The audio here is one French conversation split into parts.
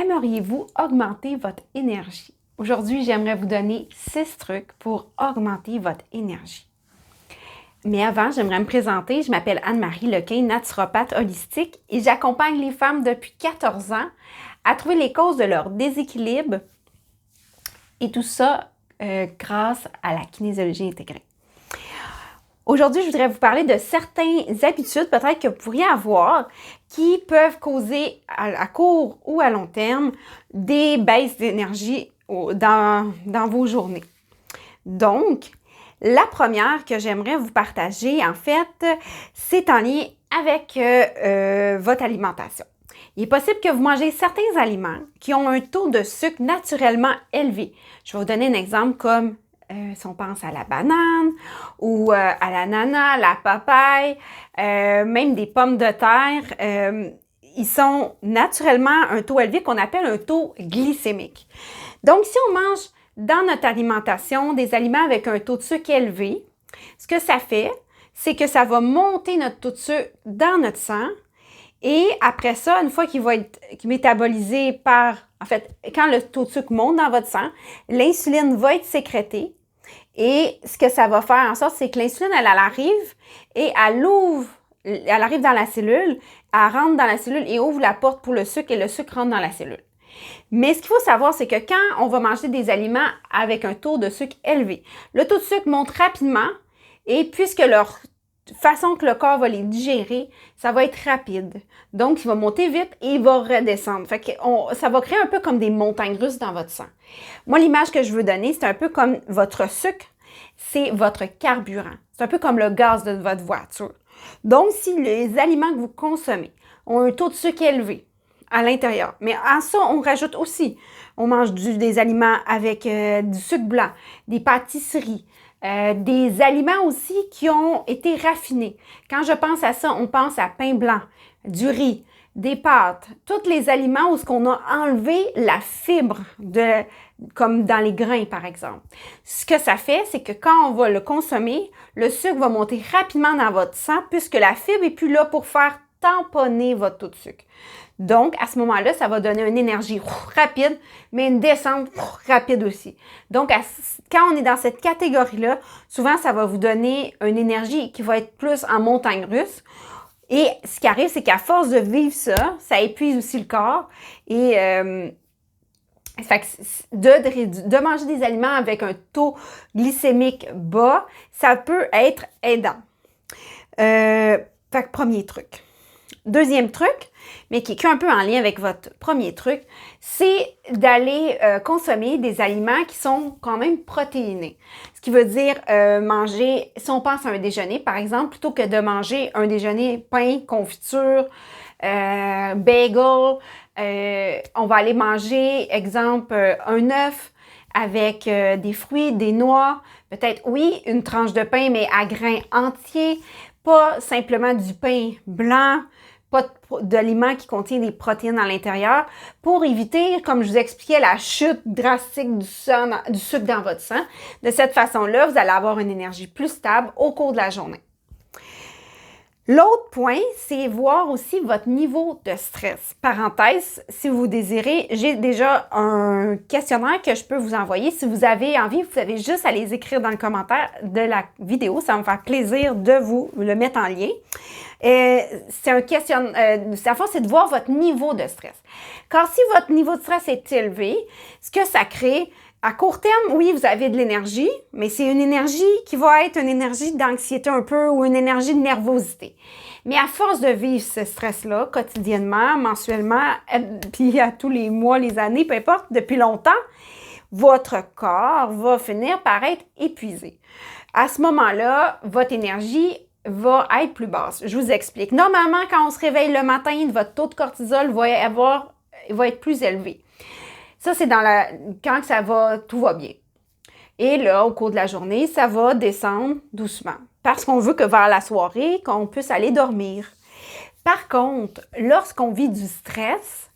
aimeriez-vous augmenter votre énergie? Aujourd'hui, j'aimerais vous donner 6 trucs pour augmenter votre énergie. Mais avant, j'aimerais me présenter. Je m'appelle Anne-Marie Lequin, naturopathe holistique et j'accompagne les femmes depuis 14 ans à trouver les causes de leur déséquilibre et tout ça grâce à la kinésiologie intégrée. Aujourd'hui, je voudrais vous parler de certaines habitudes peut-être que vous pourriez avoir qui peuvent causer à court ou à long terme des baisses d'énergie dans vos journées. Donc, la première que j'aimerais vous partager, en fait, c'est en lien avec votre alimentation. Il est possible que vous mangez certains aliments qui ont un taux de sucre naturellement élevé. Je vais vous donner un exemple comme si on pense à la banane ou à l'ananas, la papaye, même des pommes de terre, ils sont naturellement un taux élevé qu'on appelle un taux glycémique. Donc, si on mange dans notre alimentation des aliments avec un taux de sucre élevé, ce que ça fait, c'est que ça va monter notre taux de sucre dans notre sang. Et après ça, une fois qu'il va être métabolisé quand le taux de sucre monte dans votre sang, l'insuline va être sécrétée. Et ce que ça va faire en sorte, c'est que l'insuline, elle arrive et elle arrive dans la cellule, elle rentre dans la cellule et ouvre la porte pour le sucre et le sucre rentre dans la cellule. Mais ce qu'il faut savoir, c'est que quand on va manger des aliments avec un taux de sucre élevé, le taux de sucre monte rapidement et puisque leur façon que le corps va les digérer, ça va être rapide. Donc, il va monter vite et il va redescendre. Fait que ça va créer un peu comme des montagnes russes dans votre sang. Moi, l'image que je veux donner, c'est un peu comme votre sucre, c'est votre carburant. C'est un peu comme le gaz de votre voiture. Donc, si les aliments que vous consommez ont un taux de sucre élevé à l'intérieur, mais à ça, on rajoute aussi, on mange des aliments avec du sucre blanc, des pâtisseries, des aliments aussi qui ont été raffinés. Quand je pense à ça, on pense à pain blanc, du riz, des pâtes, tous les aliments où on a enlevé la fibre, comme dans les grains par exemple. Ce que ça fait, c'est que quand on va le consommer, le sucre va monter rapidement dans votre sang puisque la fibre n'est plus là pour faire tamponner votre taux de sucre. Donc, à ce moment-là, ça va donner une énergie rapide, mais une descente rapide aussi. Donc, quand on est dans cette catégorie-là, souvent, ça va vous donner une énergie qui va être plus en montagne russe. Et ce qui arrive, c'est qu'à force de vivre ça, ça épuise aussi le corps. Et de manger des aliments avec un taux glycémique bas, ça peut être aidant. Fait que premier truc. Deuxième truc, mais qui est un peu en lien avec votre premier truc, c'est d'aller consommer des aliments qui sont quand même protéinés. Ce qui veut dire manger, si on pense à un déjeuner, par exemple, plutôt que de manger un déjeuner pain, confiture, bagel, on va aller manger, exemple, un œuf avec des fruits, des noix, peut-être, oui, une tranche de pain, mais à grains entiers, pas simplement du pain blanc, pas d'aliments qui contiennent des protéines à l'intérieur pour éviter, comme je vous expliquais, la chute drastique du sucre dans votre sang. De cette façon-là, vous allez avoir une énergie plus stable au cours de la journée. L'autre point, c'est voir aussi votre niveau de stress. Parenthèse, si vous désirez, j'ai déjà un questionnaire que je peux vous envoyer. Si vous avez envie, vous avez juste à les écrire dans le commentaire de la vidéo. Ça va me faire plaisir de vous le mettre en lien. C'est un questionnaire, c'est de voir votre niveau de stress. Car si votre niveau de stress est élevé, ce que ça crée, à court terme, oui, vous avez de l'énergie, mais c'est une énergie qui va être une énergie d'anxiété un peu ou une énergie de nervosité. Mais à force de vivre ce stress-là quotidiennement, mensuellement, puis à tous les mois, les années, peu importe, depuis longtemps, votre corps va finir par être épuisé. À ce moment-là, votre énergie va être plus basse. Je vous explique. Normalement, quand on se réveille le matin, votre taux de cortisol va être plus élevé. Ça, c'est quand tout va bien. Et là, au cours de la journée, ça va descendre doucement. Parce qu'on veut que vers la soirée, qu'on puisse aller dormir. Par contre, lorsqu'on vit du stress,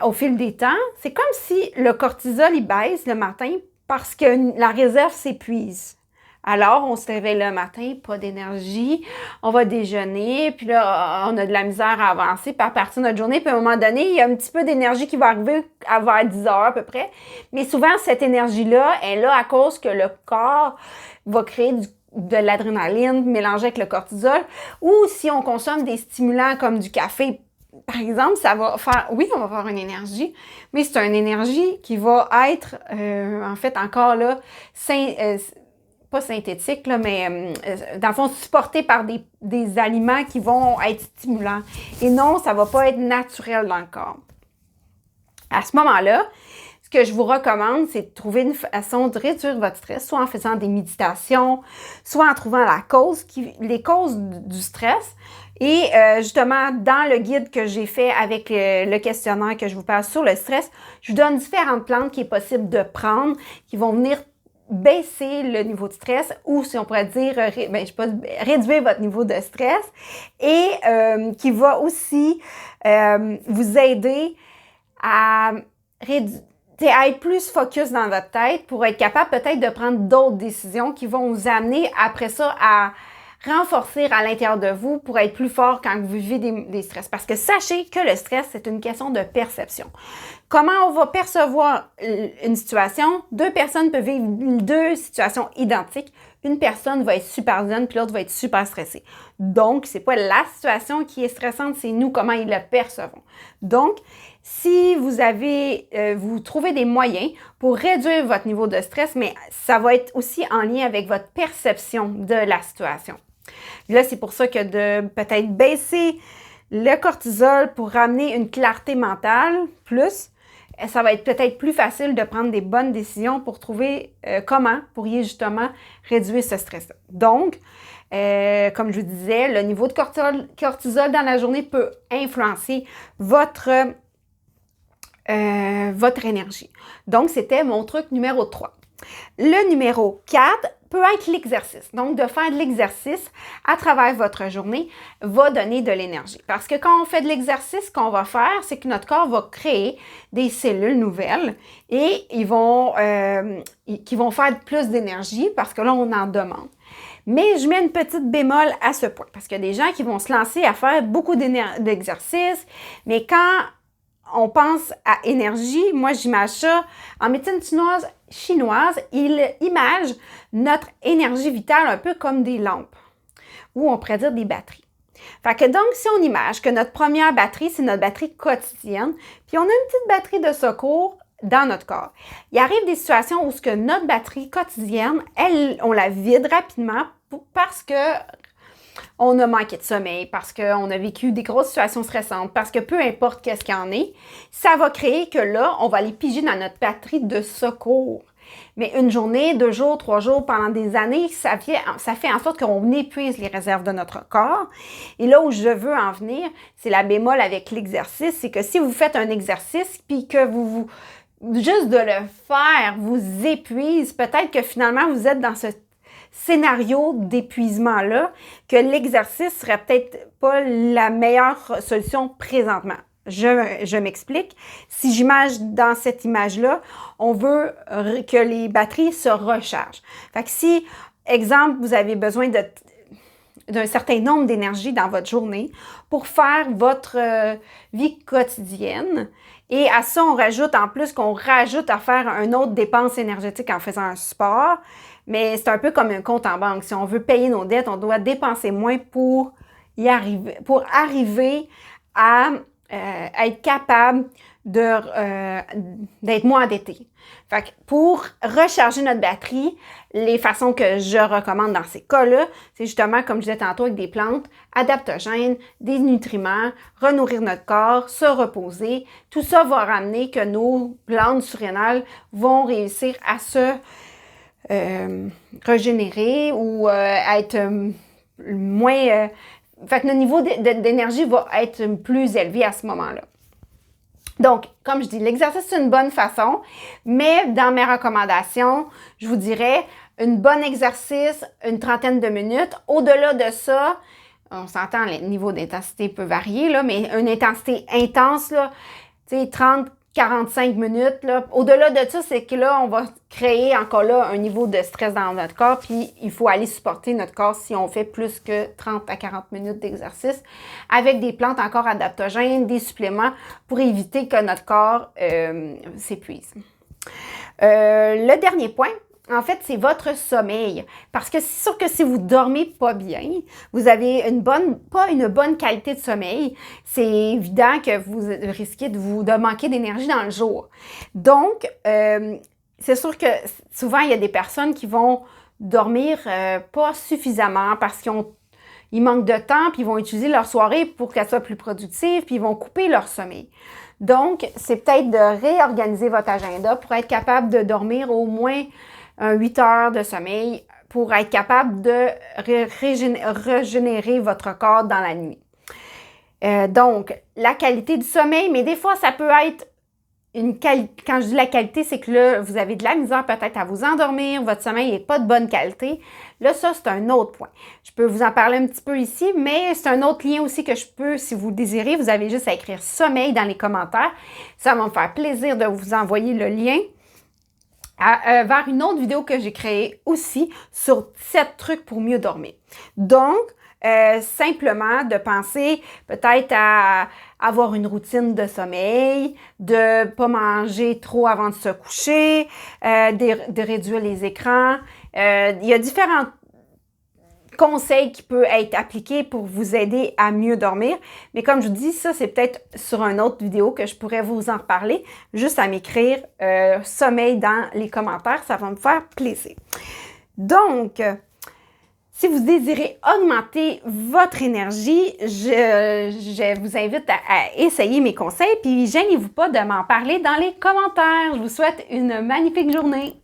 au fil des temps, c'est comme si le cortisol, il baisse le matin parce que la réserve s'épuise. Alors, on se réveille le matin, pas d'énergie, on va déjeuner, puis là, on a de la misère à avancer, puis à partir de notre journée, puis à un moment donné, il y a un petit peu d'énergie qui va arriver vers 10 heures à peu près. Mais souvent, cette énergie-là est là à cause que le corps va créer de l'adrénaline mélangée avec le cortisol, ou si on consomme des stimulants comme du café, par exemple, ça va faire, oui, on va avoir une énergie, mais c'est une énergie qui va être, en fait, encore là, pas synthétique, là, mais dans le fond, supportée par des aliments qui vont être stimulants. Et non, ça va pas être naturel dans le corps. À ce moment-là, ce que je vous recommande, c'est de trouver une façon de réduire votre stress, soit en faisant des méditations, soit en trouvant les causes du stress. Et justement, dans le guide que j'ai fait avec le questionnaire que je vous parle sur le stress, je vous donne différentes plantes qui est possible de prendre, qui vont venir baisser le niveau de stress ou, si on pourrait dire, réduire votre niveau de stress et qui va aussi vous aider à être plus focus dans votre tête pour être capable peut-être de prendre d'autres décisions qui vont vous amener après ça à renforcer à l'intérieur de vous pour être plus fort quand vous vivez des stress. Parce que sachez que le stress, c'est une question de perception. Comment on va percevoir une situation? Deux personnes peuvent vivre deux situations identiques. Une personne va être super zen, puis l'autre va être super stressée. Donc, c'est pas la situation qui est stressante, c'est nous, comment ils la percevons. Donc, si vous trouvez des moyens pour réduire votre niveau de stress, mais ça va être aussi en lien avec votre perception de la situation. Là, c'est pour ça que de peut-être baisser le cortisol pour ramener une clarté mentale plus, ça va être peut-être plus facile de prendre des bonnes décisions pour trouver comment pourriez justement réduire ce stress-là. Donc, comme je vous disais, le niveau de cortisol dans la journée peut influencer votre énergie. Donc, c'était mon truc numéro 3. Le numéro 4 peut être l'exercice. Donc, de faire de l'exercice à travers votre journée va donner de l'énergie. Parce que quand on fait de l'exercice, ce qu'on va faire, c'est que notre corps va créer des cellules nouvelles et qui vont faire plus d'énergie parce que là, on en demande. Mais je mets une petite bémol à ce point parce qu'il y a des gens qui vont se lancer à faire beaucoup d'exercices, mais quand on pense à énergie, moi j'imagine ça, en médecine chinoise, il image notre énergie vitale un peu comme des lampes, ou on pourrait dire des batteries. Fait que donc, si on imagine que notre première batterie, c'est notre batterie quotidienne, puis on a une petite batterie de secours dans notre corps. Il arrive des situations où notre batterie quotidienne, on la vide rapidement parce que on a manqué de sommeil, parce qu'on a vécu des grosses situations stressantes, parce que peu importe qu'est-ce qu'il y en est, ça va créer que là, on va aller piger dans notre batterie de secours. Mais une journée, 2 jours, 3 jours, pendant des années, ça fait en sorte qu'on épuise les réserves de notre corps. Et là où je veux en venir, c'est la bémol avec l'exercice, c'est que si vous faites un exercice, puis que juste de le faire vous épuise, peut-être que finalement vous êtes dans ce scénario d'épuisement-là, que l'exercice serait peut-être pas la meilleure solution présentement. Je m'explique. Si j'image dans cette image-là, on veut que les batteries se rechargent. Fait que si, exemple, vous avez besoin d'un certain nombre d'énergie dans votre journée pour faire votre vie quotidienne, et à ça, on rajoute en plus qu'on rajoute à faire une autre dépense énergétique en faisant un sport, mais c'est un peu comme un compte en banque. Si on veut payer nos dettes, on doit dépenser moins pour arriver à être capable d'être moins endetté. Fait que pour recharger notre batterie, les façons que je recommande dans ces cas-là, c'est justement, comme je disais tantôt, avec des plantes adaptogènes, des nutriments, renourrir notre corps, se reposer. Tout ça va ramener que nos glandes surrénales vont réussir à se régénérer ou être moins... fait que notre niveau d'énergie va être plus élevé à ce moment-là. Donc, comme je dis, l'exercice, c'est une bonne façon, mais dans mes recommandations, je vous dirais un bon exercice, une trentaine de minutes. Au-delà de ça, on s'entend, le niveau d'intensité peut varier, là, mais une intensité intense, là, tu sais, 30, 45 minutes. Là. Au-delà de ça, c'est que là, on va créer encore là un niveau de stress dans notre corps, puis il faut aller supporter notre corps si on fait plus que 30 à 40 minutes d'exercice avec des plantes encore adaptogènes, des suppléments pour éviter que notre corps s'épuise. Le dernier point, en fait, c'est votre sommeil. Parce que c'est sûr que si vous dormez pas bien, vous avez pas une bonne qualité de sommeil, c'est évident que vous risquez de manquer d'énergie dans le jour. Donc, c'est sûr que souvent, il y a des personnes qui vont dormir pas suffisamment parce qu'ils manquent de temps, puis ils vont utiliser leur soirée pour qu'elle soit plus productive, puis ils vont couper leur sommeil. Donc, c'est peut-être de réorganiser votre agenda pour être capable de dormir au moins 8 heures de sommeil pour être capable de régénérer votre corps dans la nuit. Donc, la qualité du sommeil, mais des fois, ça peut être quand je dis la qualité, c'est que là, vous avez de la misère peut-être à vous endormir, votre sommeil n'est pas de bonne qualité. Là, ça, c'est un autre point. Je peux vous en parler un petit peu ici, mais c'est un autre lien aussi que je peux, si vous le désirez, vous avez juste à écrire sommeil dans les commentaires. Ça va me faire plaisir de vous envoyer le lien vers une autre vidéo que j'ai créée aussi sur 7 trucs pour mieux dormir. Donc, simplement de penser peut-être à avoir une routine de sommeil, de ne pas manger trop avant de se coucher, de réduire les écrans. Il y a différents conseils qui peuvent être appliqués pour vous aider à mieux dormir. Mais comme je vous dis, ça, c'est peut-être sur une autre vidéo que je pourrais vous en reparler. Juste à m'écrire sommeil dans les commentaires, ça va me faire plaisir. Donc, si vous désirez augmenter votre énergie, je vous invite à essayer mes conseils, puis gênez-vous pas de m'en parler dans les commentaires. Je vous souhaite une magnifique journée.